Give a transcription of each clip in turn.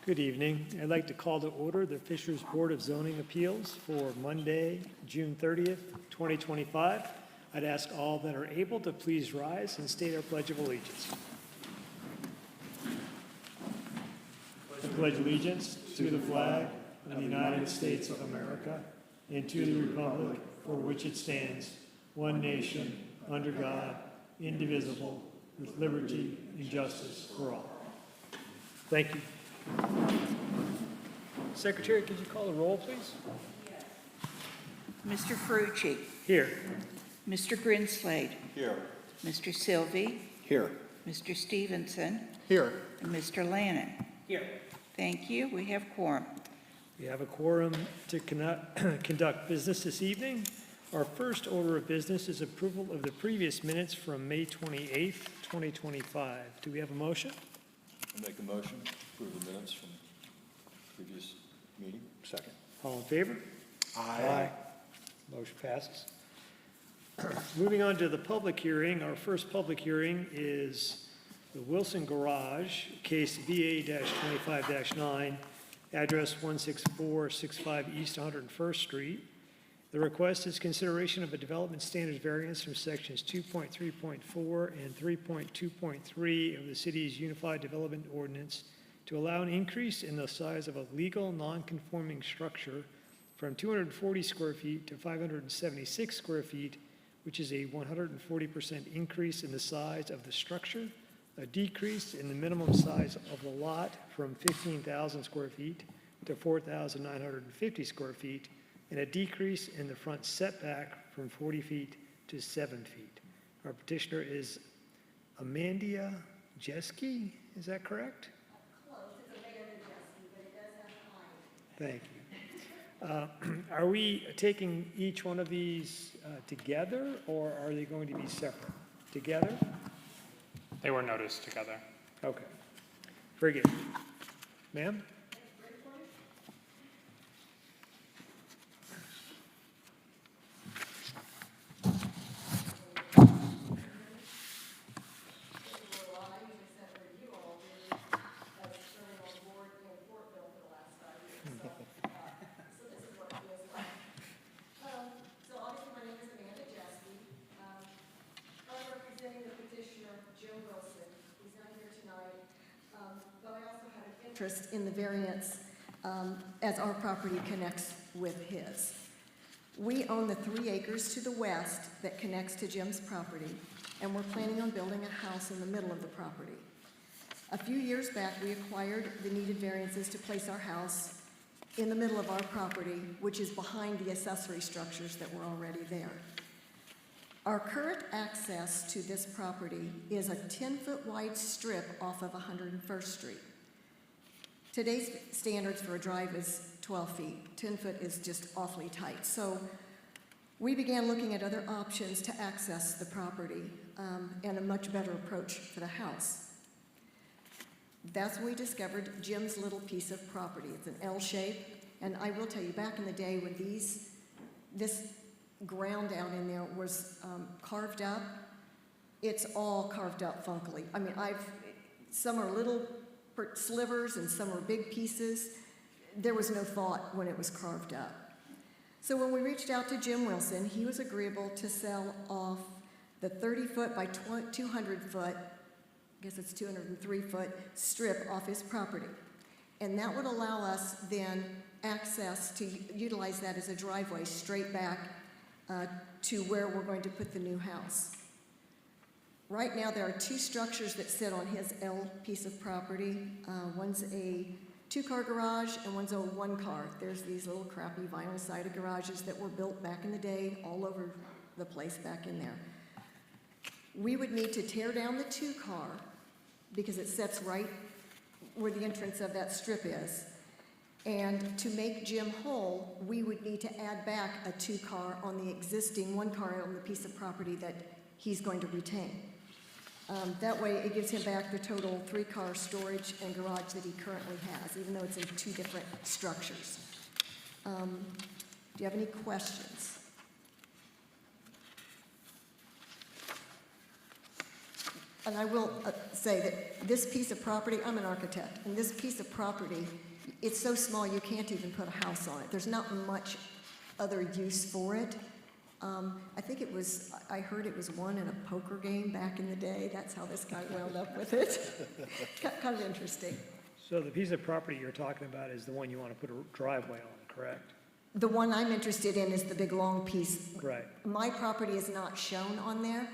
Good evening. I'd like to call to order the Fishers Board of Zoning Appeals for Monday, June 30th, 2025. I'd ask all that are able to please rise and state our Pledge of Allegiance. I pledge allegiance to the flag of the United States of America and to the republic for which it stands, one nation, under God, indivisible, with liberty and justice for all. Thank you. Secretary, could you call the roll, please? Mr. Ferrucci. Here. Mr. Grinslade. Here. Mr. Sylvie. Here. Mr. Stevenson. Here. And Mr. Lannon. Here. Thank you. We have quorum. We have a quorum to conduct business this evening. Our first order of business is approval of the previous minutes from May 28th, 2025. Do we have a motion? I make a motion to approve the minutes from previous meeting. Second. All in favor? Aye. Motion passes. Moving on to the public hearing. Our first public hearing is the Wilson Garage, case BA-25-9, address 16465 East 101st Street. The request is consideration of a development standards variance from sections 2.3.4 and 3.2.3 of the city's Unified Development Ordinance to allow an increase in the size of a legal non-conforming structure from 240 square feet to 576 square feet, which is a 140% increase in the size of the structure, a decrease in the minimum size of the lot from 15,000 square feet to 4,950 square feet, and a decrease in the front setback from 40 feet to 7 feet. Our petitioner is Amandia Jeske, is that correct? Close. It's Amanda Jeske, but it does have an I. Thank you. Are we taking each one of these together, or are they going to be separate? Together? They were noticed together. Okay. Very good. Ma'am? Interest in the variance as our property connects with his. We own the 3 acres to the west that connects to Jim's property, and we're planning on building a house in the middle of the property. A few years back, we acquired the needed variances to place our house in the middle of our property, which is behind the accessory structures that were already there. Our current access to this property is a 10-foot wide strip off of 101st Street. Today's standards for a drive is 12 feet. 10 foot is just awfully tight. So we began looking at other options to access the property and a much better approach for the house. That's when we discovered Jim's little piece of property. It's an L shape, and I will tell you, back in the day when this ground down in there was carved up, it's all carved up funkily. I mean, some are little slivers and some are big pieces. There was no thought when it was carved up. So when we reached out to Jim Wilson, he was agreeable to sell off the 30-foot by 200-foot, I guess it's 203-foot strip off his property. And that would allow us then access to utilize that as a driveway straight back to where we're going to put the new house. Right now, there are 2 structures that sit on his L piece of property. One's a 2-car garage and one's a 1-car. There's these little crappy vinyl-sided garages that were built back in the day all over the place back in there. We would need to tear down the 2-car because it sits right where the entrance of that strip is. And to make Jim whole, we would need to add back a 2-car on the existing 1-car on the piece of property that he's going to retain. That way it gives him back the total 3-car storage and garage that he currently has, even though it's in 2 different structures. Do you have any questions? And I will say that this piece of property, I'm an architect, and this piece of property, it's so small you can't even put a house on it. There's not much other use for it. I think it was, I heard it was won in a poker game back in the day. That's how this guy wound up with it. Kind of interesting. So the piece of property you're talking about is the one you want to put a driveway on, correct? The one I'm interested in is the big long piece. Right. My property is not shown on there.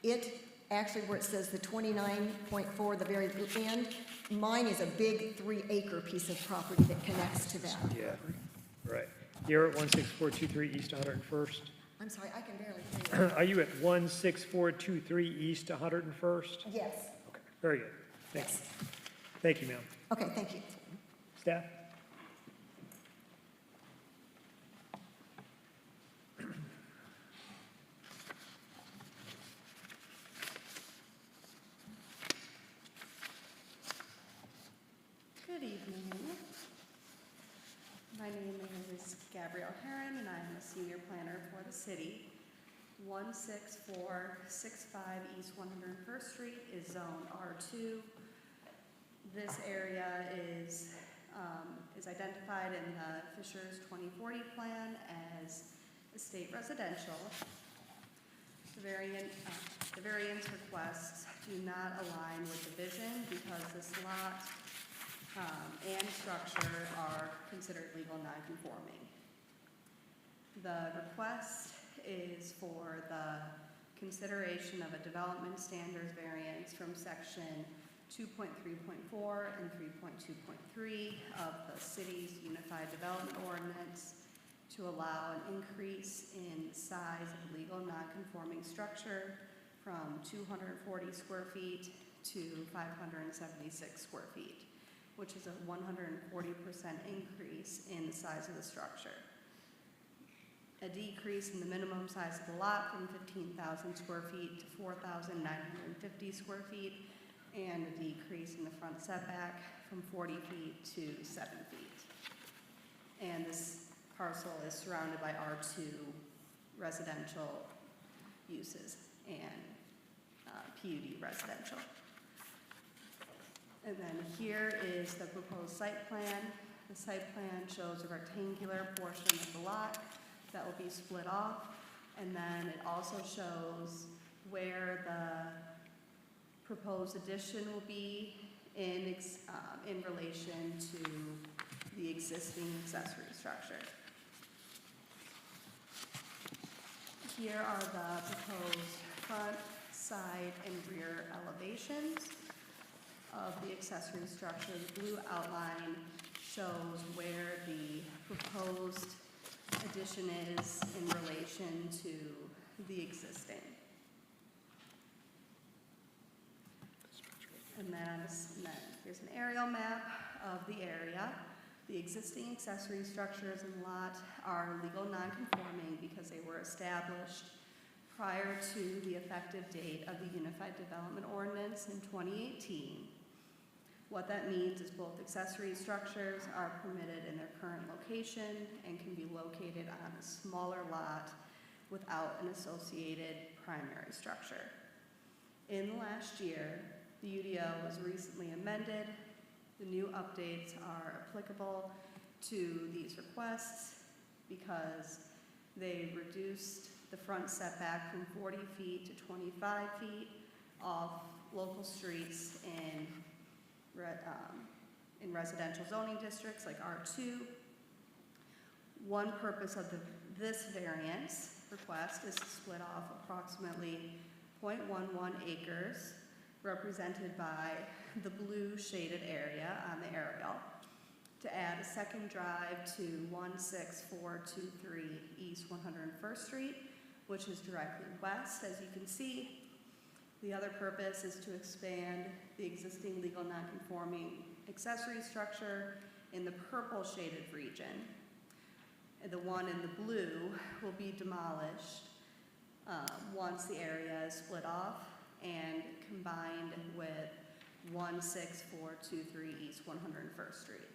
It, actually where it says the 29.4, the very end, mine is a big 3-acre piece of property that connects to that. Yeah, right. You're at 16423 East 101st? I'm sorry, I can barely hear you. Are you at 16423 East 101st? Yes, Okay, very good. Thanks. yes. Thank you, ma'am. Okay, thank you. Staff? Good evening. My name is Gabrielle Herron, and I'm a senior planner for the city. 16465 East 101st Street is Zone R2. This area is identified in the Fisher's 2040 plan as estate residential. The variance requests do not align with the vision because this lot and structure are considered legal non-conforming. The request is for the consideration of a development standards variance from section 2.3.4 and 3.2.3 of the city's Unified Development Ordinance to allow an increase in the size of legal non-conforming structure from 240 square feet to 576 square feet, which is a 140% increase in the size of the structure. A decrease in the minimum size of the lot from 15,000 square feet to 4,950 square feet, and a decrease in the front setback from 40 feet to 7 feet. And this parcel is surrounded by R2 residential uses and PUD residential. And then here is the proposed site plan. The site plan shows a rectangular portion of the lot that will be split off, and then it also shows where the proposed addition will be in relation to the existing accessory structure. Here are the proposed front, side, and rear elevations of the accessory structure. The blue outline shows where the proposed addition is in relation to the existing. And then here's an aerial map of the area. The existing accessory structures in the lot are legal non-conforming because they were established prior to the effective date of the Unified Development Ordinance in 2018. What that means is both accessory structures are permitted in their current location and can be located on a smaller lot without an associated primary structure. In the last year, the UDO was recently amended. The new updates are applicable to these requests because they reduced the front setback from 40 feet to 25 feet off local streets in residential zoning districts like R2. One purpose of this variance request is to split off approximately 0.11 acres represented by the blue shaded area on the aerial to add a second drive to 16423 East 101st Street, which is directly west, as you can see. The other purpose is to expand the existing legal non-conforming accessory structure in the purple shaded region. And the one in the blue will be demolished once the area is split off and combined with 16423 East 101st Street.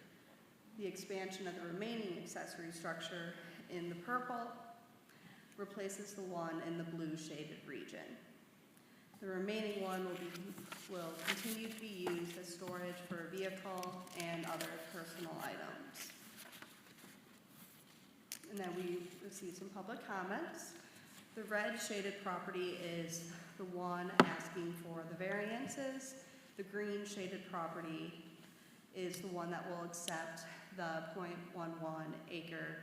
The expansion of the remaining accessory structure in the purple replaces the one in the blue shaded region. The remaining one will continue to be used as storage for vehicle and other personal items. And then we received some public comments. The red shaded property is the one asking for the variances. The green shaded property is the one that will accept the .11 acre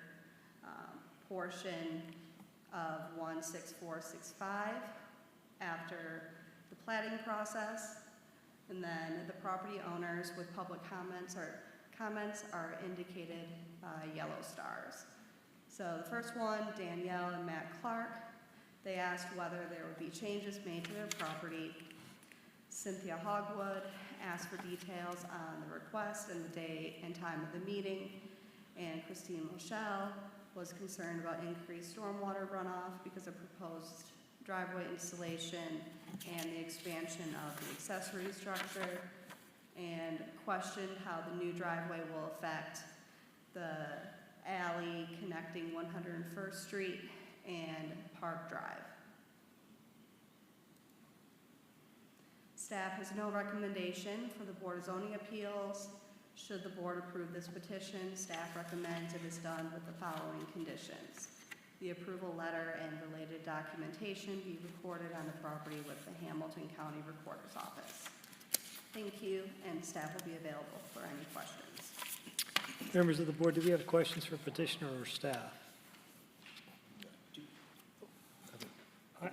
portion of 16465 after the platting process. And then the property owners with public comments are indicated by yellow stars. So the first one, Danielle and Matt Clark, they asked whether there would be changes made to their property. Cynthia Hogwood asked for details on the request and the day and time of the meeting. And Christine Moschel was concerned about increased stormwater runoff because of proposed driveway installation and the expansion of the accessory structure, and questioned how the new driveway will affect the alley connecting 101st Street and Park Drive. Staff has no recommendation for the Board of Zoning Appeals. Should the board approve this petition, staff recommends it is done with the following conditions. The approval letter and related documentation be recorded on the property with the Hamilton County Recorder's Office. Thank you, and staff will be available for any questions. Members of the board, do we have questions for petitioner or staff?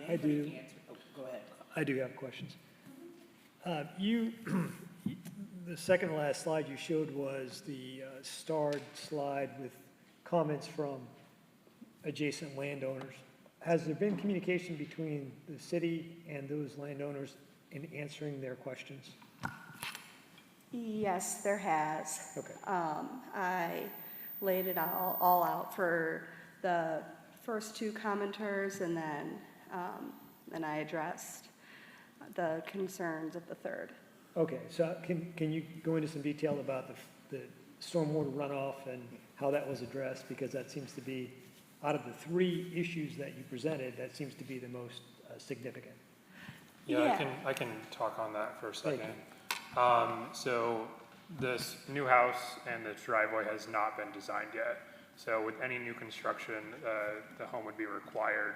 I do. Go ahead. I do have questions. The second to last slide you showed was the starred slide with comments from adjacent landowners. Has there been communication between the city and those landowners in answering their questions? Yes, there has. Okay. I laid it all out for the first two commenters, and then I addressed the concerns of the third. Okay, so can you go into some detail about the stormwater runoff and how that was addressed? Because that seems to be, out of the three issues that you presented, that seems to be the most significant. Yeah, I can talk on that for a Thank second. So this new house and the driveway has not been designed yet. So with any new construction, the home would be required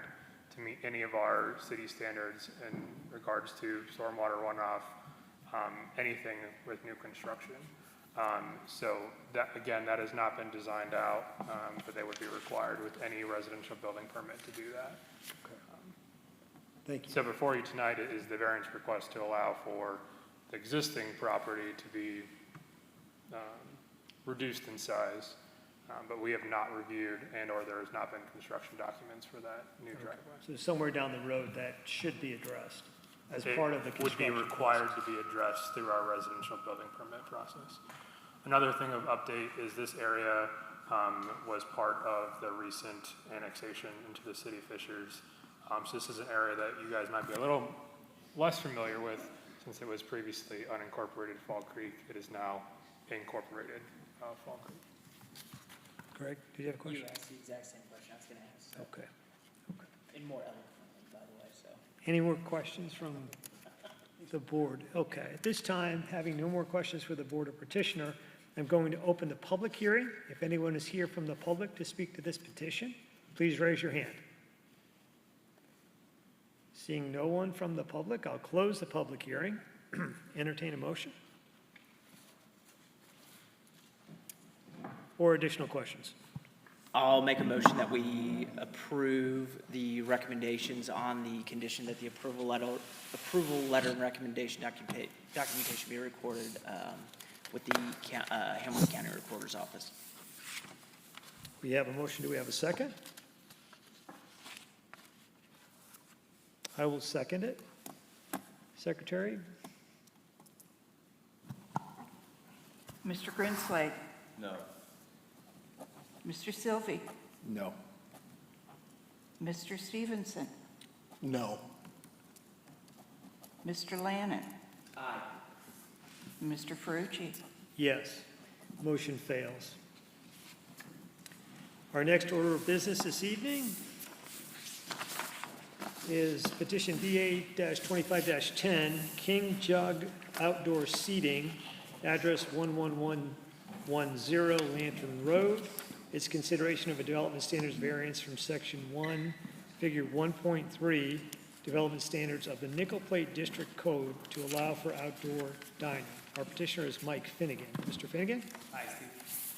to meet any of our city standards in regards to stormwater runoff, anything with new construction. So that, again, that has not been designed out, but they would be required with any residential building permit to do that. Thank you. So before you tonight is the variance request to allow for the existing property to be reduced in size, but we have not reviewed and/or there has not been construction documents for that new driveway. So somewhere down the road that should be addressed as part of the It would be construction. required to be addressed through our residential building permit process. Another thing of update is this area was part of the recent annexation into the city of Fishers. So this is an area that you guys might be a little less familiar with since it was previously unincorporated Fall Creek. It is now incorporated Fall Creek. Greg, do you have a You question? asked the exact same question I was going to ask, so, Okay. and more eloquently, by the way, so. Any more questions from the board? Okay, at this time, having no more questions for the board or petitioner, I'm going to open the public hearing. If anyone is here from the public to speak to this petition, please raise your hand. Seeing no one from the public, I'll close the public hearing. Entertain a motion. Or additional questions? I'll make a motion that we approve the recommendations on the condition that the approval letter and recommendation documentation be recorded with the Hamilton County Recorder's Office. We have a motion. Do we have a second? I will second it. Secretary? Mr. Grinslade, No. Mr. Sylvie, No. Mr. Stevenson, No. Mr. Lannon, Aye. Mr. Ferrucci. Yes. Motion fails. Our next order of business this evening is petition BA-25-10, King Jug Outdoor Seating, address 11110 Lantern Road. It's consideration of a development standards variance from section 1, figure 1.3, development standards of the Nickel Plate District Code to allow for outdoor dining. Our petitioner is Mike Finnegan. Mr. Finnegan? Hi, Steve.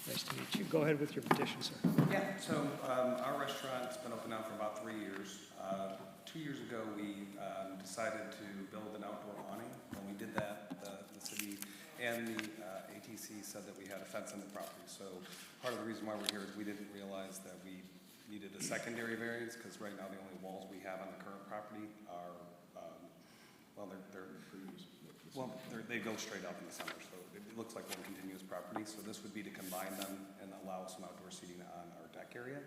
Nice to meet you. Go ahead with your petition, sir. Yeah, so our restaurant's been open now for about 3 years. 2 years ago, we decided to build an outdoor awning. When we did that, the city and the ATC said that we had a fence on the property. So part of the reason why we're here is we didn't realize that we needed a secondary variance, because right now the only walls we have on the current property are, they go straight up in the center, so it looks like one continuous property. So this would be to combine them and allow some outdoor seating on our deck area.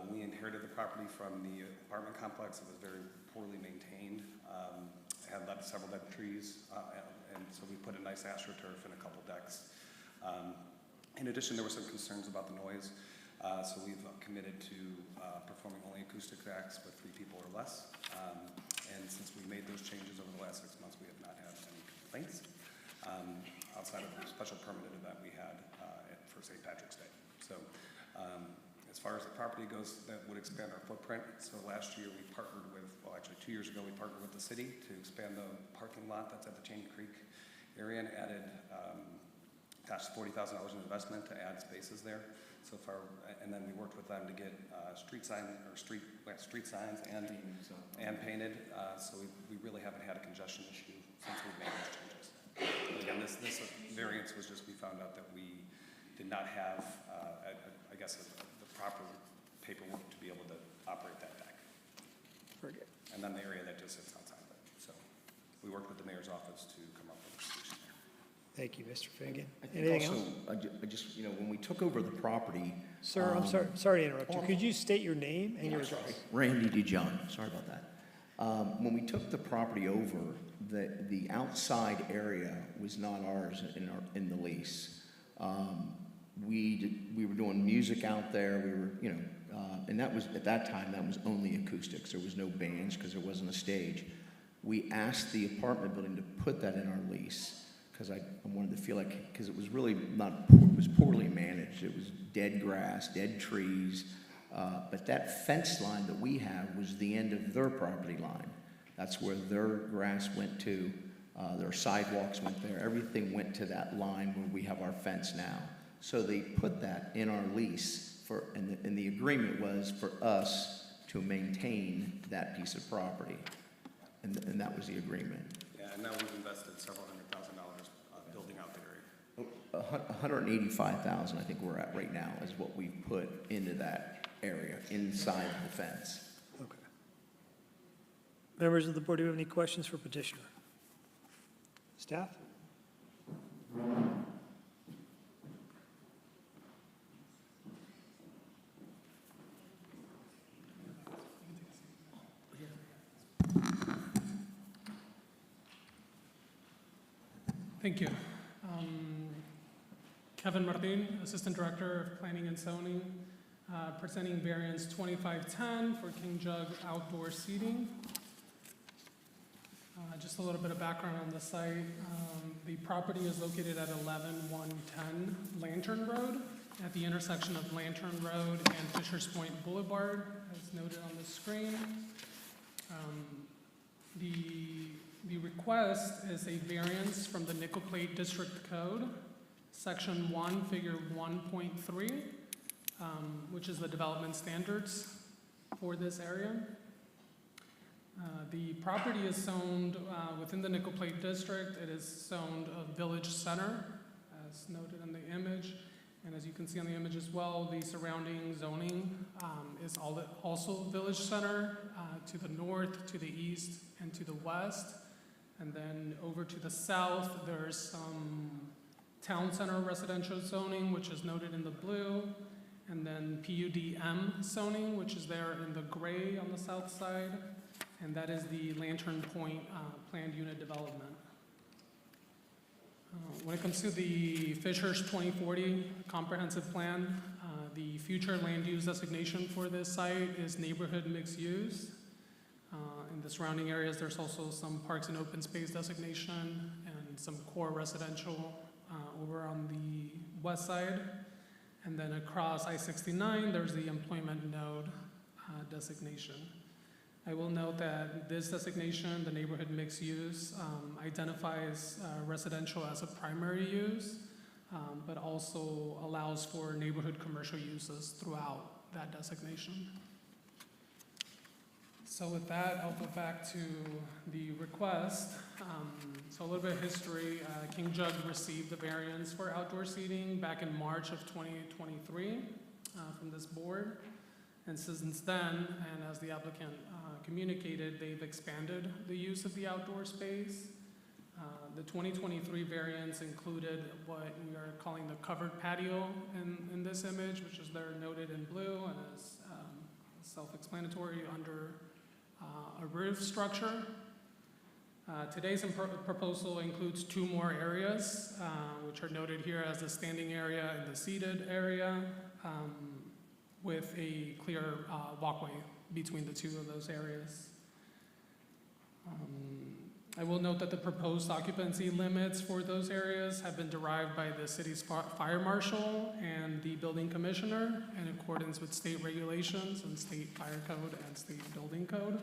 When we inherited the property from the apartment complex, it was very poorly maintained. Had several dead trees, and so we put a nice astroturf and a couple decks. In addition, there were some concerns about the noise, so we've committed to performing only acoustic acts with 3 people or less. And since we made those changes over the last 6 months, we have not had any complaints outside of the special permitted event we had for St. Patrick's Day. So as far as the property goes, that would expand our footprint. So last year we partnered with, well, actually 2 years ago, we partnered with the city to expand the parking lot that's at the Cheney Creek area and added, $40,000 in investment to add spaces there. So far, and then we worked with them to get street signs and painted. So we really haven't had a congestion issue since we've made those changes. But again, this variance was just, we found out that we did not have, the proper paperwork to be able to operate that deck. Very good. And then the area that just sits outside of it. So we worked with the mayor's office to come up with a solution there. Thank you, Mr. Finnegan. I think Anything also, else? I just, when we took over the property. Sir, I'm sorry to interrupt you. Could you state your name and your address? Randy DeJohn, sorry about that. When we took the property over, the outside area was not ours in the lease. We were doing music out there. We were, and that was, at that time, that was only acoustics. There was no bands because there wasn't a stage. We asked the apartment building to put that in our lease because I wanted to feel like, because it was really not, it was poorly managed. It was dead grass, dead trees. But that fence line that we have was the end of their property line. That's where their grass went to, their sidewalks went there. Everything went to that line where we have our fence now. So they put that in our lease, and the agreement was for us to maintain that piece of property. And that was the agreement. Yeah, and now we've invested several $100,000 building out the area. 185,000, I think we're at right now, is what we've put into that area, inside the fence. Okay. Members of the board, do you have any questions for petitioner? Staff? Thank you. Kevin Martin, Assistant Director of Planning and Zoning, presenting variance 2510 for King Jug Outdoor Seating. Just a little bit of background on the site. The property is located at 11110 Lantern Road, at the intersection of Lantern Road and Fishers Point Boulevard, as noted on the screen. The request is a variance from the Nickel Plate District Code, Section 1, Figure 1.3, which is the development standards for this area. The property is zoned within the Nickel Plate District. It is zoned a village center, as noted in the image. And as you can see on the image as well, the surrounding zoning is also village center to the north, to the east, and to the west. And then over to the south, there's some town center residential zoning, which is noted in the blue, and then PUD-M zoning, which is there in the gray on the south side, and that is the Lantern Point planned unit development. When it comes to the Fishers 2040 comprehensive plan, the future land use designation for this site is neighborhood mixed use. In the surrounding areas, there's also some parks and open space designation and some core residential over on the west side. And then across I-69, there's the employment node designation. I will note that this designation, the neighborhood mixed use, identifies residential as a primary use, but also allows for neighborhood commercial uses throughout that designation. So with that, I'll go back to the request. So a little bit of history. King Jug received the variance for outdoor seating back in March of 2023 from this board. And since then, and as the applicant communicated, they've expanded the use of the outdoor space. The 2023 variance included what we are calling the covered patio in this image, which is there noted in blue and is self-explanatory under a roof structure. Today's proposal includes two more areas, which are noted here as the standing area and the seated area, with a clear walkway between the two of those areas. I will note that the proposed occupancy limits for those areas have been derived by the city's fire marshal and the building commissioner in accordance with state regulations and state fire code and state building code.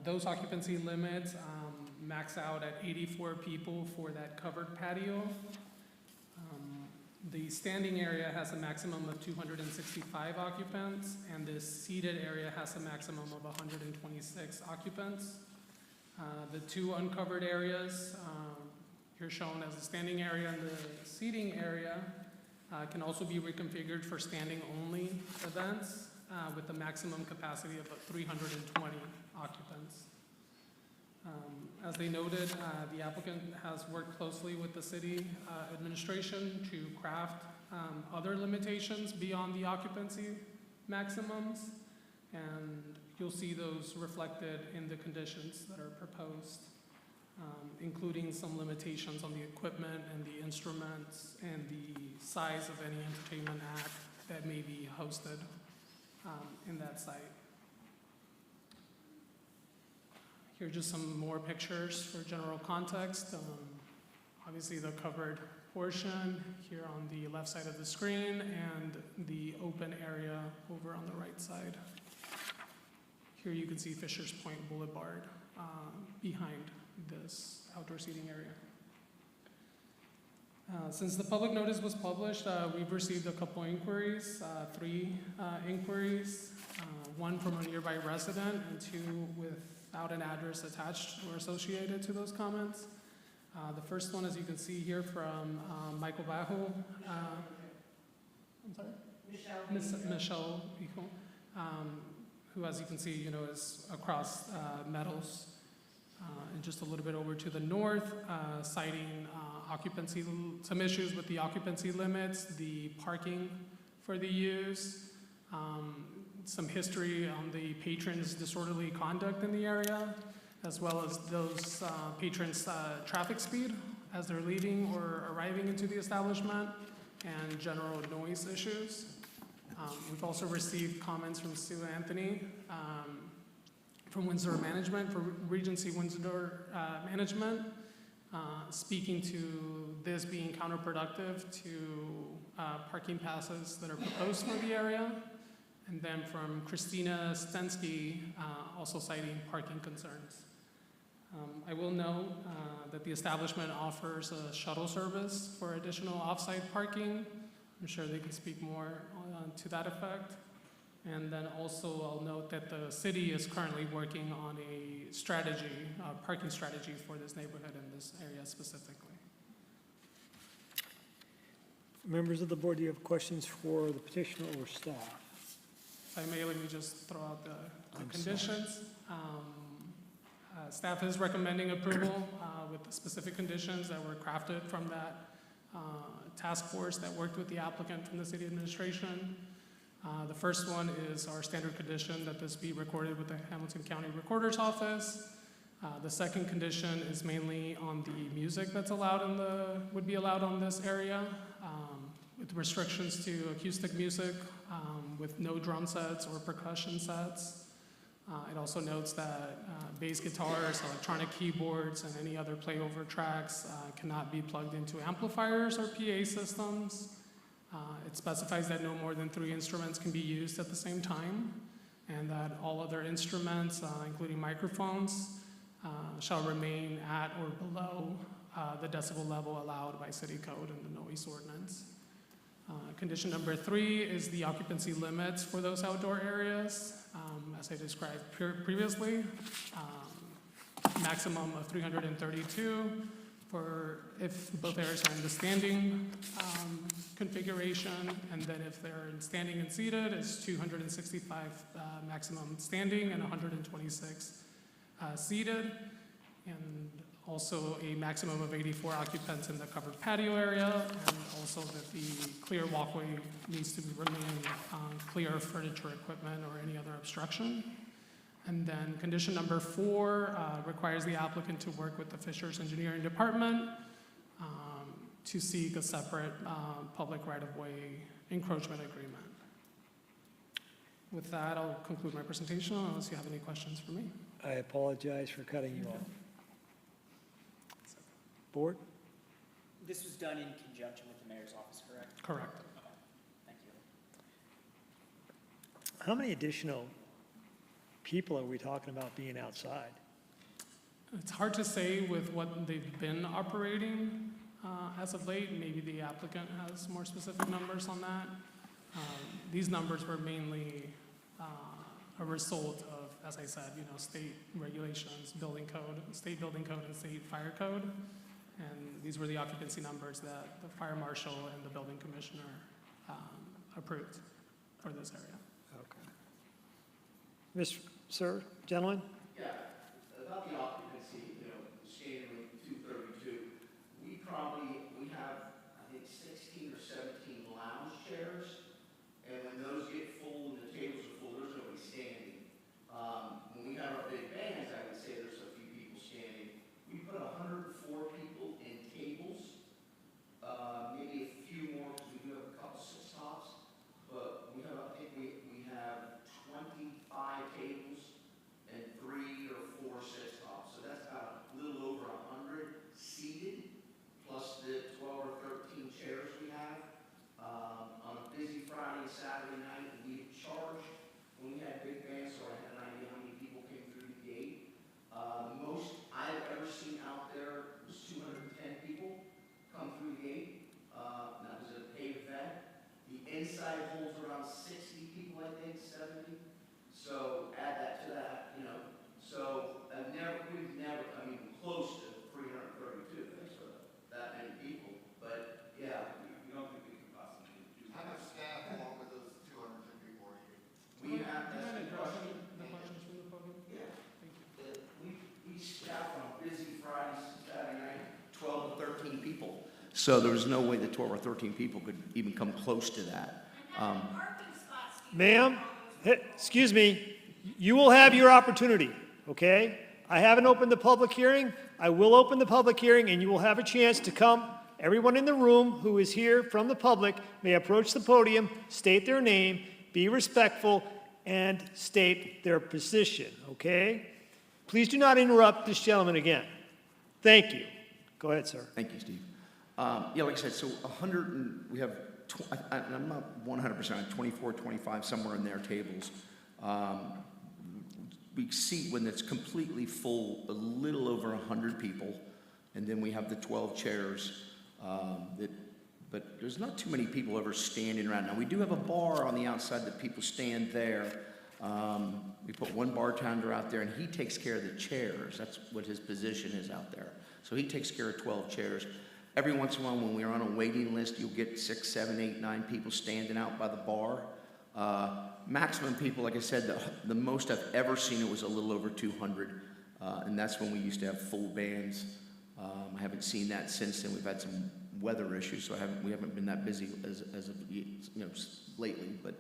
Those occupancy limits max out at 84 people for that covered patio. The standing area has a maximum of 265 occupants, and the seated area has a maximum of 126 occupants. The two uncovered areas, here shown as the standing area and the seating area, can also be reconfigured for standing-only events with a maximum capacity of 320 occupants. As they noted, the applicant has worked closely with the city administration to craft other limitations beyond the occupancy maximums, and you'll see those reflected in the conditions that are proposed, including some limitations on the equipment and the instruments and the size of any entertainment act that may be hosted in that site. Here are just some more pictures for general context. Obviously the covered portion here on the left side of the screen and the open area over on the right side. Here you can see Fishers Point Boulevard behind this outdoor seating area. Since the public notice was published, we've received a couple inquiries, three inquiries, one from a nearby resident and two without an address attached or associated to those comments. The first one, as you can see here, from Michael Bajo. I'm sorry? Michelle Hijo, who, as you can see, is across Meadows and just a little bit over to the north, citing occupancy, some issues with the occupancy limits, the parking for the use, some history on the patrons' disorderly conduct in the area, as well as those patrons' traffic speed as they're leaving or arriving into the establishment, and general noise issues. We've also received comments from Sue Anthony from Windsor Management, for Regency Windsor Management, speaking to this being counterproductive to parking passes that are proposed for the area. And then from Christina Stensky, also citing parking concerns. I will note that the establishment offers a shuttle service for additional off-site parking. I'm sure they can speak more to that effect. And then also I'll note that the city is currently working on a strategy, parking strategy for this neighborhood and this area specifically. Members of the board, do you have questions for the petitioner or staff? If I may, let me just throw out the conditions. Staff is recommending approval with the specific conditions that were crafted from that task force that worked with the applicant from the city administration. The first one is our standard condition that this be recorded with the Hamilton County Recorder's Office. The second condition is mainly on the music that's allowed would be allowed on this area, with with restrictions to acoustic music with no drum sets or percussion sets. It also notes that bass guitars, electronic keyboards, and any other playover tracks cannot be plugged into amplifiers or PA systems. It specifies that no more than 3 instruments can be used at the same time, and that all other instruments, including microphones, shall remain at or below the decibel level allowed by city code and the noise ordinance. Condition number 3 is the occupancy limits for those outdoor areas. As I described previously, maximum of 332 for if both areas are in the standing configuration, and then if they're in standing and seated, it's 265 maximum standing and 126 seated, and also a maximum of 84 occupants in the covered patio area, and also that the clear walkway needs to remain clear of furniture, equipment, or any other obstruction. And then condition number 4 requires the applicant to work with the Fishers Engineering Department to seek a separate public right-of-way encroachment agreement. With that, I'll conclude my presentation unless you have any questions for me. I apologize for cutting you off. Board? This was done in conjunction with the mayor's office, correct? Correct. Okay, thank you. How many additional people are we talking about being outside? It's hard to say with what they've been operating as of late. Maybe the applicant has more specific numbers on that. These numbers were mainly a result of, as I said, state regulations, building code, state building code and state fire code. And these were the occupancy numbers that the fire marshal and the building commissioner approved for this area. Okay. Sir, gentlemen? Yeah, about the occupancy, standing room 232, we have, I think, 16 or 17 lounge chairs, and when those get full and the tables are full, there's nobody standing. When we have our big bands, I would say there's a few people standing. We put 104 people in tables, maybe a few more, because we do have a couple 6-tops, but we have, I think we have 25 tables and 3 or 4 6-tops. So that's about a little over 100 seated, plus the 12 or 13 chairs we have. On a busy Friday and Saturday night, we charged when we had big bands, so I had an idea how many people came through the gate. Most I've ever seen out there was 210 people come through the gate. That was a paid event. The inside holds around 60 people, I think, 70. So add that to that, So we've never, close to 332, thanks for that many people. But yeah, we don't think we can possibly do that. How much staff along with those 210 people are you? We have, that's the question. The questions from the public? Yeah. Thank you. We staff on a busy Friday, Saturday night, 12 to 13 people. So there was no way that 12 or 13 people could even come close to that. Ma'am, excuse me, you will have your opportunity, okay? I haven't opened the public hearing. I will open the public hearing, and you will have a chance to come. Everyone in the room who is here from the public may approach the podium, state their name, be respectful, and state their position, okay? Please do not interrupt this gentleman again. Thank you. Go ahead, sir. Thank you, Steve. Yeah, like I said, so 100, and we have, and I'm not 100%, 24, 25, somewhere in there tables. We seat, when it's completely full, a little over 100 people, and then we have the 12 chairs. But there's not too many people ever standing around. Now, we do have a bar on the outside that people stand there. We put one bartender out there, and he takes care of the chairs. That's what his position is out there. So he takes care of 12 chairs. Every once in a while, when we're on a waiting list, you'll get 6, 7, 8, 9 people standing out by the bar. Maximum people, like I said, the most I've ever seen it was a little over 200, and that's when we used to have full bands. I haven't seen that since then. We've had some weather issues, so we haven't been that busy as of lately. But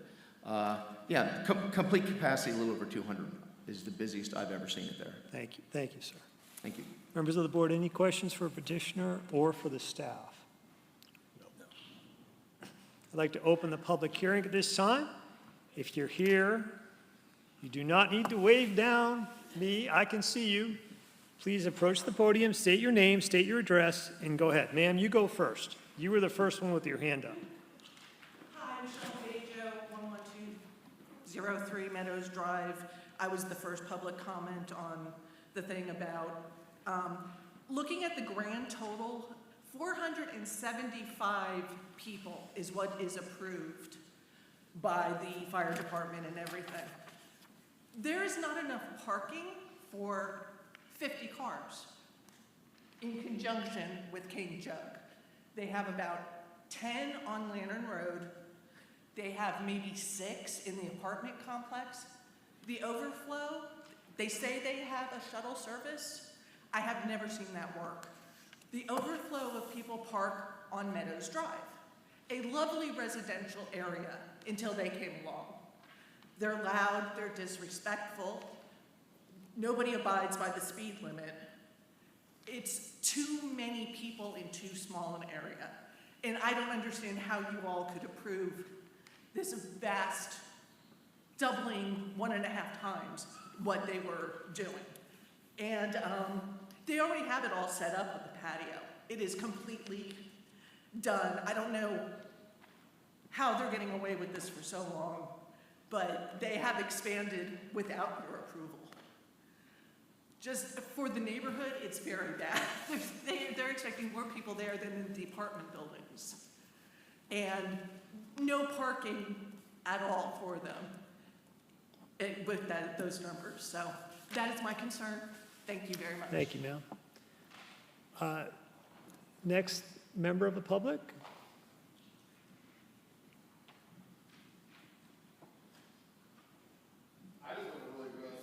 yeah, complete capacity a little over 200 is the busiest I've ever seen it there. Thank you, sir. Thank you. Members of the board, any questions for petitioner or for the staff? I'd like to open the public hearing at this time. If you're here, you do not need to wave down me. I can see you. Please approach the podium, state your name, state your address, and go ahead. Ma'am, you go first. You were the first one with your hand up. Hi, Michelle Bajo, 11203 Meadows Drive. I was the first public comment on the thing about, looking at the grand total, 475 people is what is approved by the fire department and everything. There is not enough parking for 50 cars in conjunction with King Jug. They have about 10 on Lantern Road. They have maybe 6 in the apartment complex. The overflow, they say they have a shuttle service. I have never seen that work. The overflow of people park on Meadows Drive, a lovely residential area until they came along. They're loud, they're disrespectful. Nobody abides by the speed limit. It's too many people in too small an area. And I don't understand how you all could approve this vast doubling 1.5 times what they were doing. And they already have it all set up with the patio. It is completely done. I don't know how they're getting away with this for so long, but they have expanded without your approval. Just for the neighborhood, it's very bad. They're expecting more people there than in the apartment buildings. And no parking at all for them with those numbers. So that is my concern. Thank you very much. Thank you, ma'am. Next member of the public? I just want to really address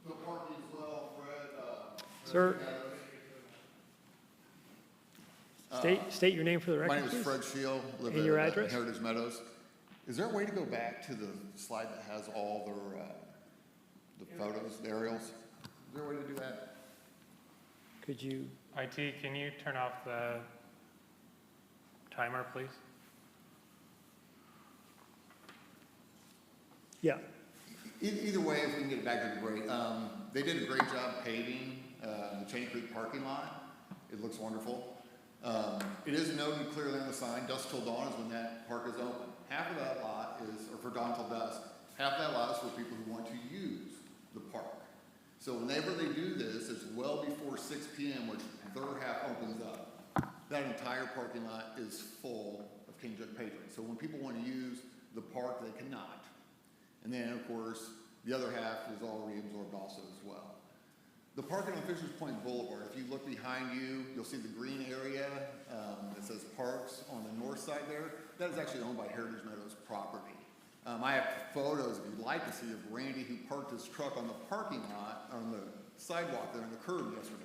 the parking as well, Fred. Sir? State your name for the record, My name is please. Fred Shield, live And your at address? Heritage Meadows. Is there a way to go back to the slide that has all their, the photos, the aerials? Is there a way to do that? Could you, IT, can you turn off the timer, please? yeah, Either way, if we can get it back, that'd be great. They did a great job paving the Cheney Creek parking lot. It looks wonderful. It is noted clearly on the sign, dusk till dawn is when that park is open. Half of that lot is, or for dawn till dusk, half of that lot is for people who want to use the park. So whenever they do this, it's well before 6 p.m., which their half opens up. That entire parking lot is full of King Jug patrons. So when people want to use the park, they cannot. And then, of course, the other half is all reabsorbed also as well. The parking on Fishers Point Boulevard, if you look behind you, you'll see the green area that says Parks on the north side there. That is actually owned by Heritage Meadows property. I have photos, if you'd like to see, of Randy who parked his truck on the parking lot, on the sidewalk there on the curb yesterday.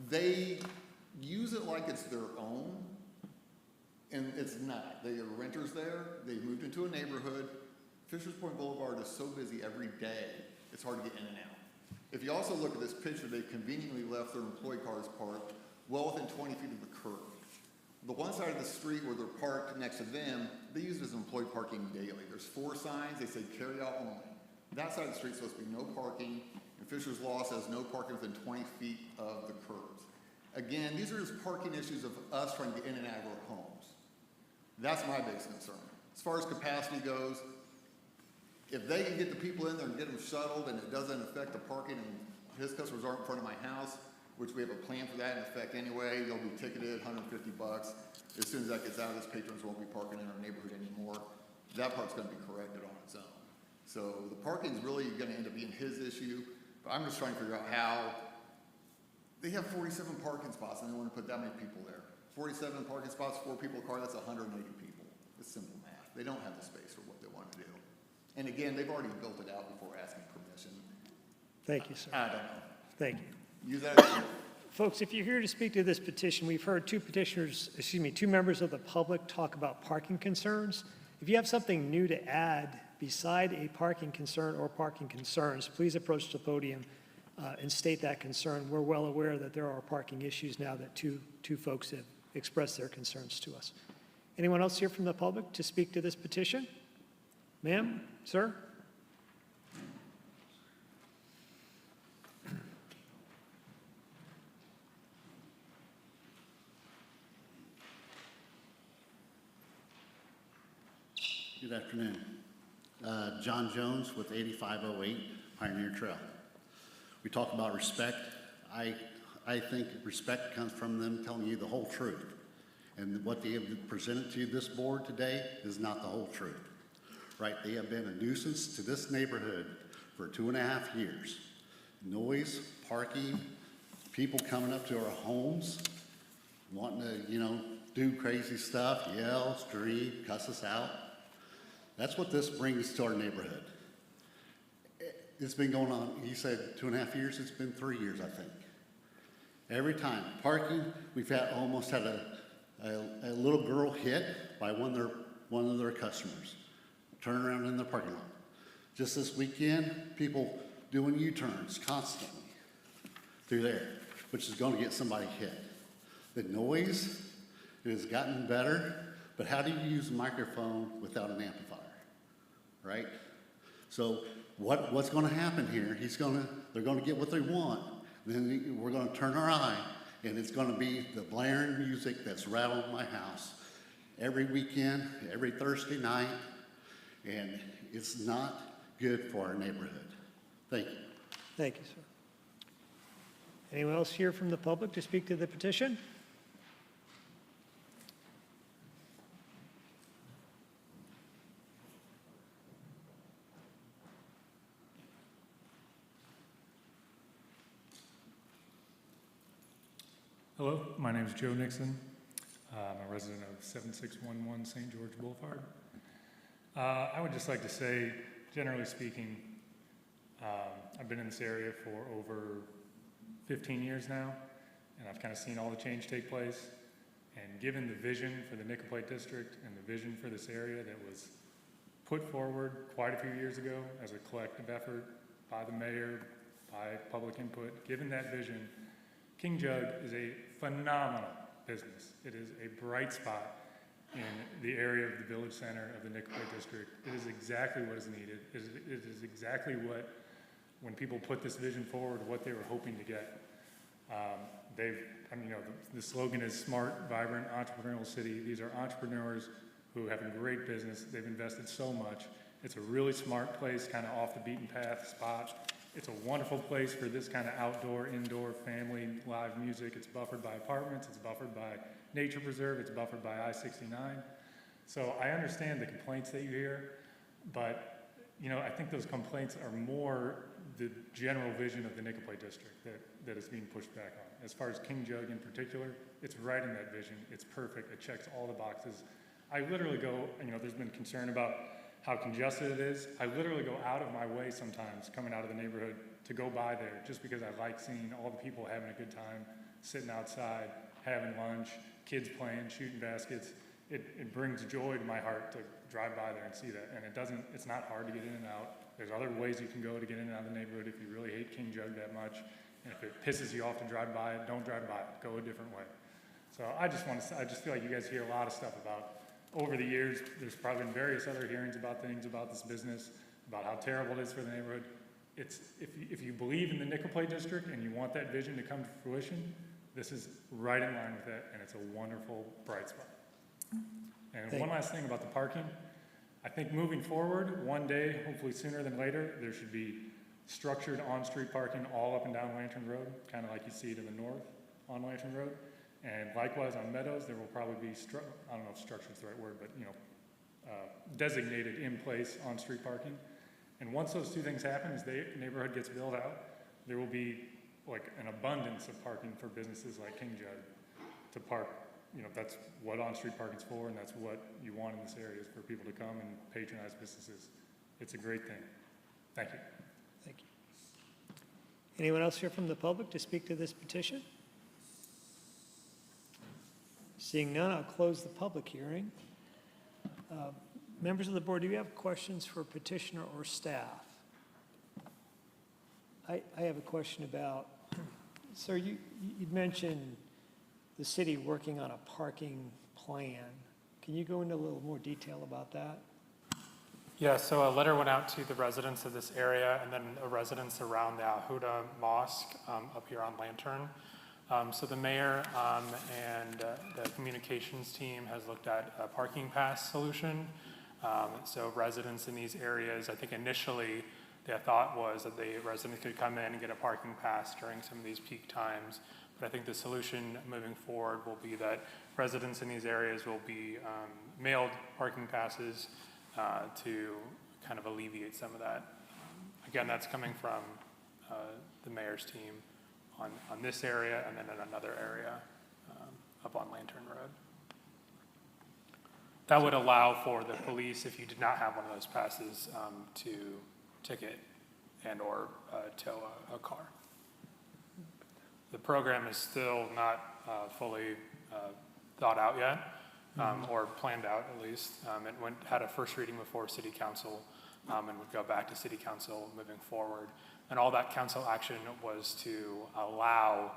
They use it like it's their own, and it's not. They are renters there. They moved into a neighborhood. Fishers Point Boulevard is so busy every day, it's hard to get in and out. If you also look at this picture, they conveniently left their employee cars parked well within 20 feet of the curb. The one side of the street where they're parked next to them, they use it as employee parking daily. There's 4 signs, they say carry out only. That side of the street is supposed to be no parking, and Fisher's Law says no parking within 20 feet of the curbs. Again, these are just parking issues of us trying to get in and out of our homes. That's my biggest concern. As far as capacity goes, if they can get the people in there and get them shuttled and it doesn't affect the parking and his customers aren't in front of my house, which we have a plan for that in effect anyway, they'll be ticketed $150. As soon as that gets out, his patrons won't be parking in our neighborhood anymore. That part's gonna be corrected on its own. So the parking's really gonna end up being his issue, but I'm just trying to figure out how. They have 47 parking spots and they wanna put that many people there. 47 parking spots, 4 people a car, that's 180 people. It's simple math. They don't have the space for what they wanna do. And again, they've already built it out before asking permission. thank you, sir. I don't know. Thank you. Use that as Folks, if you're here to speak to this petition, we've heard 2 members of the public talk about parking concerns. If you have something new to add beside a parking concern or parking concerns, please approach the podium and state that concern. We're well aware that there are parking issues now that two folks have expressed their concerns to us. Anyone else here from the public to speak to this petition? Ma'am, sir? Good afternoon. John Jones with 8508 Pioneer Trail. We talk about respect. I think respect comes from them telling you the whole truth. And what they have presented to this board today is not the whole truth. Right? They have been a nuisance to this neighborhood for 2.5 years. Noise, parking, people coming up to our homes, wanting to, do crazy stuff, yell, scream, cuss us out. That's what this brings to our neighborhood. It's been going on, he said 2.5 years, it's been 3 years, I think. Every time. Parking, we've almost had a little girl hit by one of their customers. Turn around in the parking lot. Just this weekend, people doing U-turns constantly through there, which is going to get somebody hit. The noise, it has gotten better, but how do you use a microphone without an amplifier, right? So what's going to happen here? They're going to get what they want. Then we're going to turn our eye, and it's going to be the blaring music that's rattling my house every weekend, every Thursday night, and it's not good for our neighborhood. Thank you. Thank you, sir. Anyone else here from the public to speak to the petition? Hello, my name is Joe Nixon. I'm a resident of 7611 St. George Boulevard. I would just like to say, generally speaking, I've been in this area for over 15 years now, and I've kind of seen all the change take place. And given the vision for the Nickel Plate District and the vision for this area that was put forward quite a few years ago as a collective effort by the mayor, by public input, given that vision, King Jug is a phenomenal business. It is a bright spot in the area of the village center of the Nickel Plate District. It is exactly what is needed. It is exactly what, when people put this vision forward, what they were hoping to get. The slogan is smart, vibrant, entrepreneurial city. These are entrepreneurs who have a great business. They've invested so much. It's a really smart place, kind of off the beaten path spot. It's a wonderful place for this kind of outdoor, indoor, family, live music. It's buffered by apartments. It's buffered by nature preserve. It's buffered by I-69. So I understand the complaints that you hear, but I think those complaints are more the general vision of the Nickel Plate District that is being pushed back on. As far as King Jug in particular, it's right in that vision. It's perfect. It checks all the boxes. I literally go, there's been concern about how congested it is. I literally go out of my way sometimes coming out of the neighborhood to go by there just because I like seeing all the people having a good time, sitting outside, having lunch, kids playing, shooting baskets. It brings joy to my heart to drive by there and see that. And it's not hard to get in and out. There's other ways you can go to get in and out of the neighborhood if you really hate King Jug that much. And if it pisses you off to drive by it, don't drive by it. Go a different way. So I just feel like you guys hear a lot of stuff about, over the years, there's probably been various other hearings about things about this business, about how terrible it is for the neighborhood. If you believe in the Nickel Plate District and you want that vision to come to fruition, this is right in line with that, and it's a wonderful, bright spot. And one last thing about the parking. I think moving forward, one day, hopefully sooner than later, there should be structured on-street parking all up and down Lantern Road, kind of like you see it in the north on Lantern Road. And likewise on Meadows, there will probably be, I don't know if structured is the right word, but designated in place on-street parking. And once those two things happen, as the neighborhood gets built out, there will be like an abundance of parking for businesses like King Jug to park. That's what on-street parking is for, and that's what you want in this area, is for people to come and patronize businesses. It's a great thing. Thank you. Thank you. Anyone else here from the public to speak to this petition? Seeing none, I'll close the public hearing. Members of the board, do you have questions for petitioner or staff? I have a question about, sir, you'd mentioned the city working on a parking plan. Can you go into a little more detail about that? Yeah, so a letter went out to the residents of this area and then residents around the Ahuda Mosque up here on Lantern. So the mayor and the communications team has looked at a parking pass solution. So residents in these areas, I think initially the thought was that the residents could come in and get a parking pass during some of these peak times. But I think the solution moving forward will be that residents in these areas will be mailed parking passes to kind of alleviate some of that. Again, that's coming from the mayor's team on this area and then in another area up on Lantern Road. That would allow for the police, if you did not have one of those passes, to ticket and or tow a car. The program is still not fully thought out yet, or planned out at least. It had a first reading before City Council and would go back to City Council moving forward. And all that council action was to allow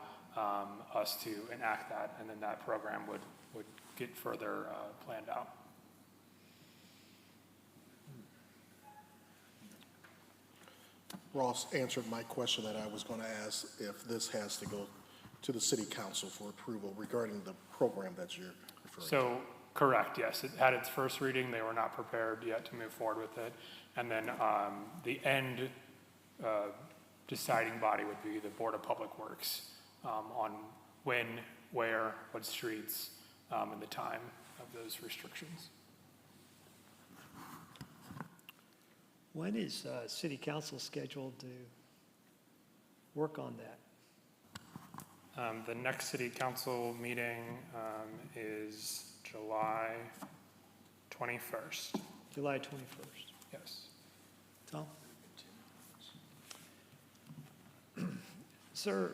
us to enact that, and then that program would get further planned out. Ross answered my question that I was going to ask, if this has to go to the city council for approval regarding the program that you're referring to. So, correct, yes. It had its first reading. They were not prepared yet to move forward with it. And then the end deciding body would be the Board of Public Works on when, where, what streets, and the time of those restrictions. When is city council scheduled to work on that? The next city council meeting is July 21st. July 21st. Yes. Tom? Sir,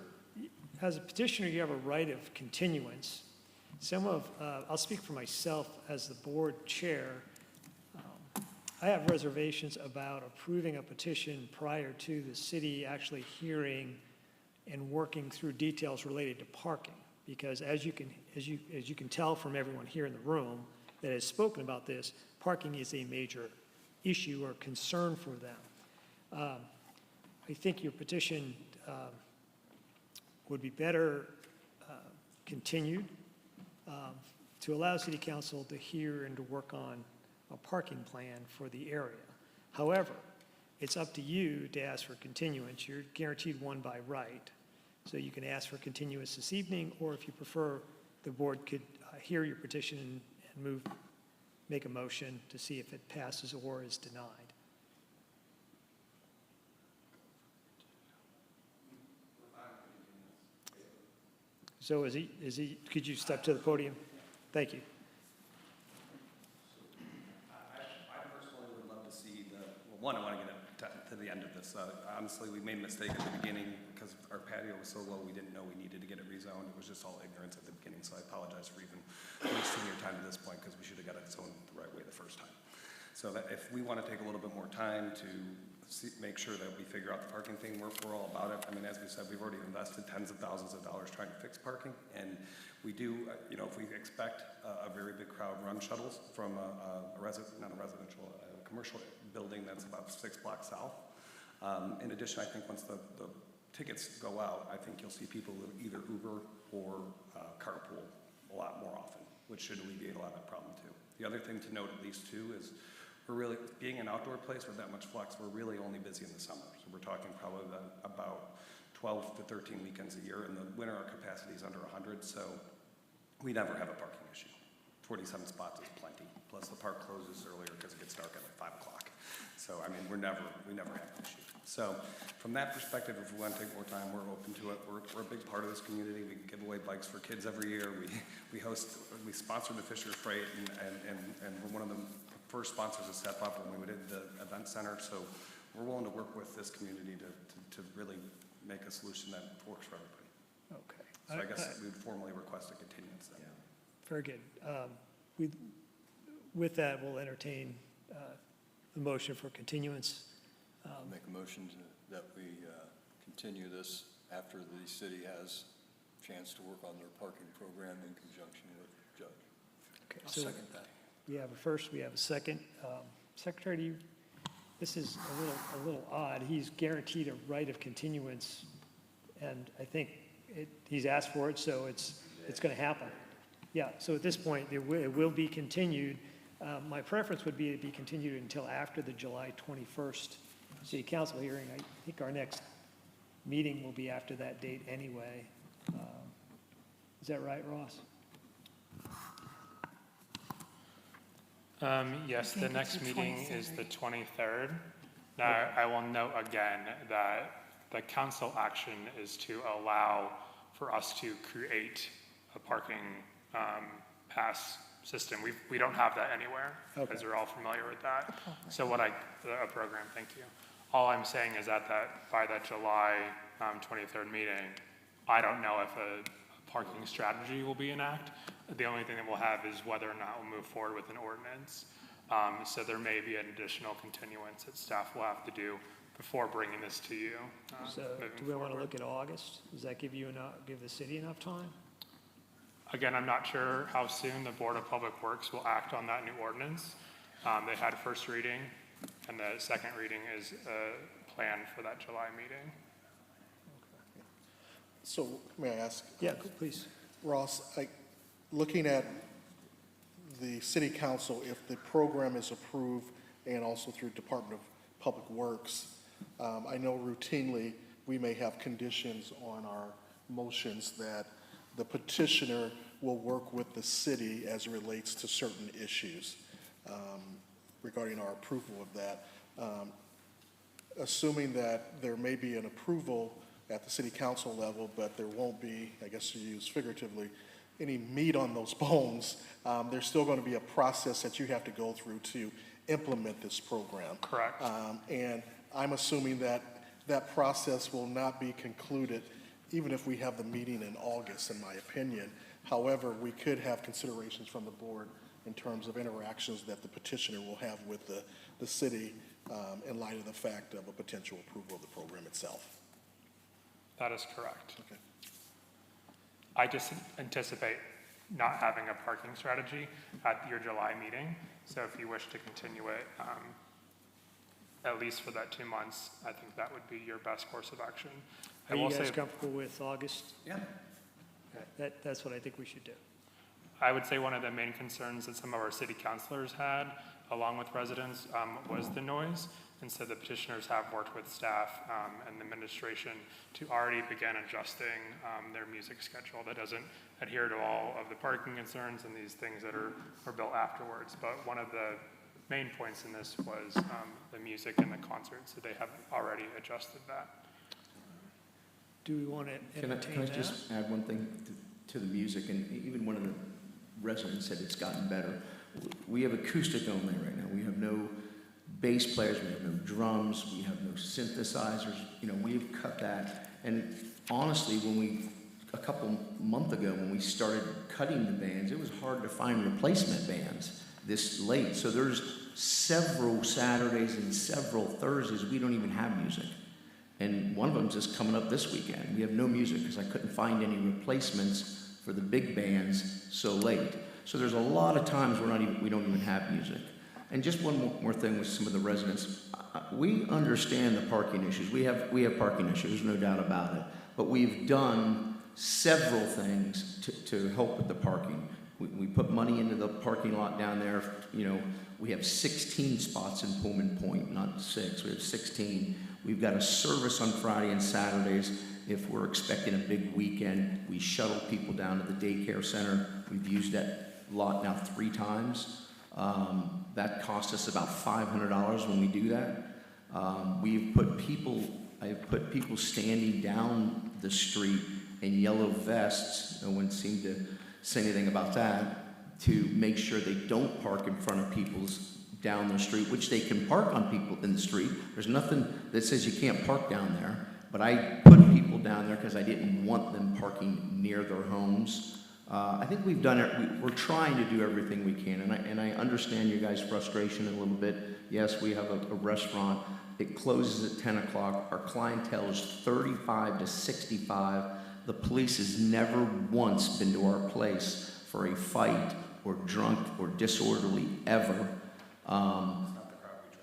as a petitioner, you have a right of continuance. I'll speak for myself as the board chair. I have reservations about approving a petition prior to the city actually hearing and working through details related to parking. Because as you can tell from everyone here in the room that has spoken about this, parking is a major issue or concern for them. I think your petition would be better continued to allow City Council to hear and to work on a parking plan for the area. However, it's up to you to ask for continuance. You're guaranteed one by right. So you can ask for continuance this evening, or if you prefer, the board could hear your petition and make a motion to see if it passes or is denied. So could you step to the podium? Thank you. I personally would love to see I want to get to the end of this. Honestly, we made a mistake at the beginning because our patio was so low, we didn't know we needed to get it rezoned. It was just all ignorance at the beginning, so I apologize for even wasting your time at this point because we should have got it zoned the right way the first time. So that if we want to take a little bit more time to make sure that we figure out the parking thing, we're all about it. I mean, as we said, we've already invested tens of thousands of dollars trying to fix parking, and we do, if we expect a very big crowd, run shuttles from a commercial building that's about 6 blocks south. In addition, I think once the tickets go out, I think you'll see people either Uber or carpool a lot more often, which should alleviate a lot of that problem too. The other thing to note, at least too, is we're really, being an outdoor place with that much flex, we're really only busy in the summer. So we're talking probably about 12 to 13 weekends a year. In the winter, our capacity is under 100, so we never have a parking issue. 47 spots is plenty. Plus the park closes earlier because it gets dark at like 5 o'clock. So, I mean, we never have an issue. So from that perspective, if we want to take more time, we're open to it. We're a big part of this community. We give away bikes for kids every year. We sponsor the Fisher Freight, and we're one of the first sponsors to step up when we did the event center. So we're willing to work with this community to really make a solution that works for everybody. Okay. So I guess we would formally request a continuance then. Yeah. Very good. With that, we'll entertain the motion for continuance. Make a motion that we continue this after the city has a chance to work on their parking program in conjunction with the judge. Okay, I'll so second that. We have a first, we have a second. Secretary, this is a little odd. He's guaranteed a right of continuance, and I think he's asked for it, so it's going to happen. Yeah, so at this point, it will be continued. My preference would be to be continued until after the July 21st City Council hearing. I think our next meeting will be after that date anyway. Is that right, Ross? Yes, the think next it's the meeting is 23rd. the 23rd. Now, I will note again that the council action is to allow for us to create a parking pass system. We don't have that anywhere, because we're all familiar with that. So a program, thank you. All I'm saying is that by that July 23rd meeting, I don't know if a parking strategy will be enacted. The only thing that we'll have is whether or not we'll move forward with an ordinance. So there may be an additional continuance that staff will have to do before bringing this to you. So do we want to look at August? Does that give the city enough time? Again, I'm not sure how soon the Board of Public Works will act on that new ordinance. They had a first reading, and the second reading is planned for that July meeting. So may I ask? Yeah, please. Ross, looking at the city council, if the program is approved and also through Department of Public Works, I know routinely we may have conditions on our motions that the petitioner will work with the city as it relates to certain issues regarding our approval of that. Assuming that there may be an approval at the city council level, but there won't be, I guess to use figuratively, any meat on those bones, there's still going to be a process that you have to go through to implement this program. Correct. And I'm assuming that that process will not be concluded even if we have the meeting in August, in my opinion. However, we could have considerations from the board in terms of interactions that the petitioner will have with the city in light of the fact of a potential approval of the program itself. That is correct. Okay. I just anticipate not having a parking strategy at your July meeting. So if you wish to continue it, at least for that 2 months, I think that would be your best course of action. Are you guys comfortable with August? Yeah. Okay, that's what I think we should do. I would say one of the main concerns that some of our city councilors had, along with residents, was the noise. And so the petitioners have worked with staff and the administration to already begin adjusting their music schedule that doesn't adhere to all of the parking concerns and these things that were built afterwards. But one of the main points in this was the music and the concert, so they have already adjusted that. Do we want to entertain Can I that? just add one thing to the music? And even one of the residents said it's gotten better. We have acoustic only right now. We have no bass players, we have no drums, we have no synthesizers. You know, we've cut that. And honestly, a couple months ago, when we started cutting the bands, it was hard to find replacement bands this late. So there's several Saturdays and several Thursdays we don't even have music. And one of them's just coming up this weekend. We have no music because I couldn't find any replacements for the big bands so late. So there's a lot of times we don't even have music. And just one more thing with some of the residents. We understand the parking issues. We have parking issues, no doubt about it. But we've done several things to help with the parking. We put money into the parking lot down there. You know, we have 16 spots in Pullman Point, not 6. We have 16. We've got a service on Friday and Saturdays. If we're expecting a big weekend, we shuttle people down to the daycare center. We've used that lot now 3 times. That costs us about $500 when we do that. I have put people standing down the street in yellow vests. No one seemed to say anything about that, to make sure they don't park in front of people's down the street, which they can park on people in the street. There's nothing that says you can't park down there, but I put people down there because I didn't want them parking near their homes. I think we've done it. We're trying to do everything we can, and I understand your guys' frustration a little bit. Yes, we have a restaurant. It closes at 10 o'clock. Our clientele is 35 to 65. The police has never once been to our place for a fight or drunk or disorderly ever.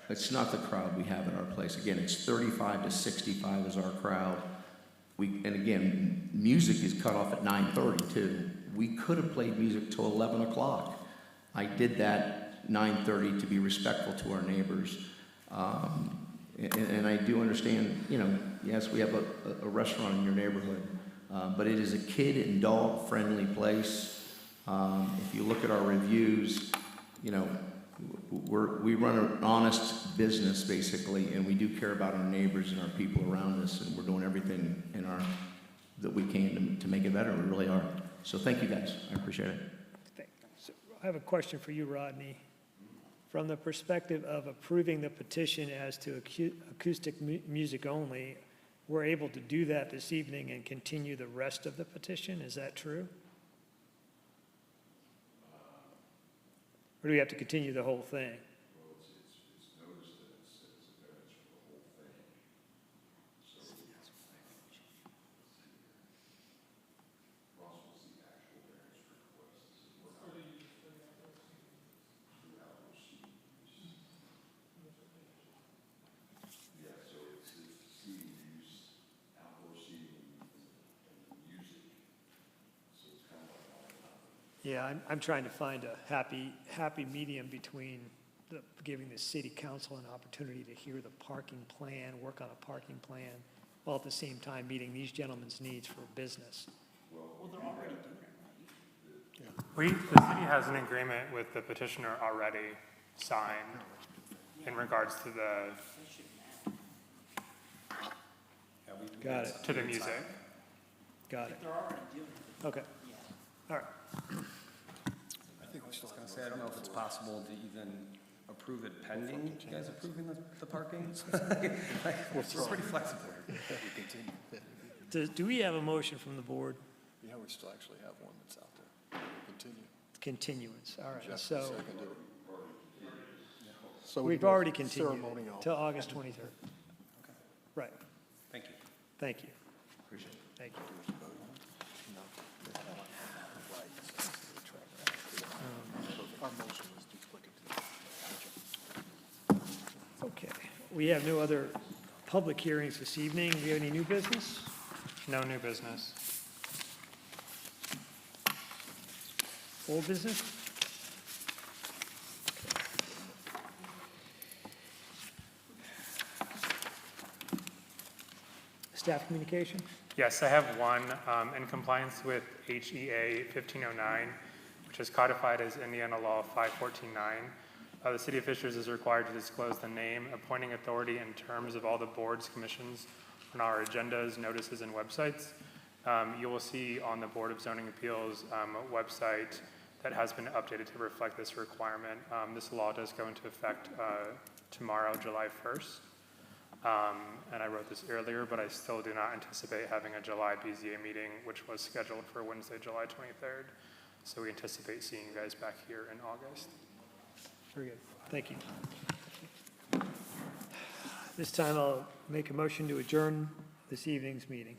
It's not the crowd we have at our place. Again, it's 35 to 65 is our crowd. And again, music is cut off at 9:30 too. We could have played music till 11 o'clock. I did that 9:30 to be respectful to our neighbors. And I do understand, yes, we have a restaurant in your neighborhood, but it is a kid and dog friendly place. If you look at our reviews, we run an honest business basically, and we do care about our neighbors and our people around us, and we're doing everything that we can to make it better. We really are. So thank you guys. I appreciate it. So I have a question for you, Rodney. From the perspective of approving the petition as to acoustic music only, we're able to do that this evening and continue the rest of the petition. Is that true? Or do we have to continue the whole thing? Yeah, I'm trying to find a happy medium between giving the city council an opportunity to hear the parking plan, work on a parking plan, while at the same time meeting these gentlemen's needs for business. Well, they're already doing it, right? The city has an agreement with the petitioner already signed in regards to Got it. to the music. Got it. They're already doing it. Okay. All right. I was just gonna say, I don't know if it's possible to even approve it pending you guys approving the parking. We're pretty flexible. Do we have a motion from the board? Yeah, we still actually have one that's out there. Continue. Continuance, all right. Jeff So seconded it. So we we've can go already continued ceremonial. till August 23rd. Right, Thank you. thank you. Appreciate it. Thank you. Our motion was duplicative. Okay, we have no other public hearings this evening. Do we have any new business? No new business. Old business? Staff communication? Yes, I have one. In compliance with HEA 1509, which is codified as Indiana Law 5149, the City of Fishers is required to disclose the name, appointing authority, and terms of all the boards, commissions on our agendas, notices, and websites. You will see on the Board of Zoning Appeals website that has been updated to reflect this requirement. This law does go into effect tomorrow, July 1st. And I wrote this earlier, but I still do not anticipate having a July BZA meeting, which was scheduled for Wednesday, July 23rd. So we anticipate seeing you guys back here in August. Very good, thank you. This time I'll make a motion to adjourn this evening's meeting.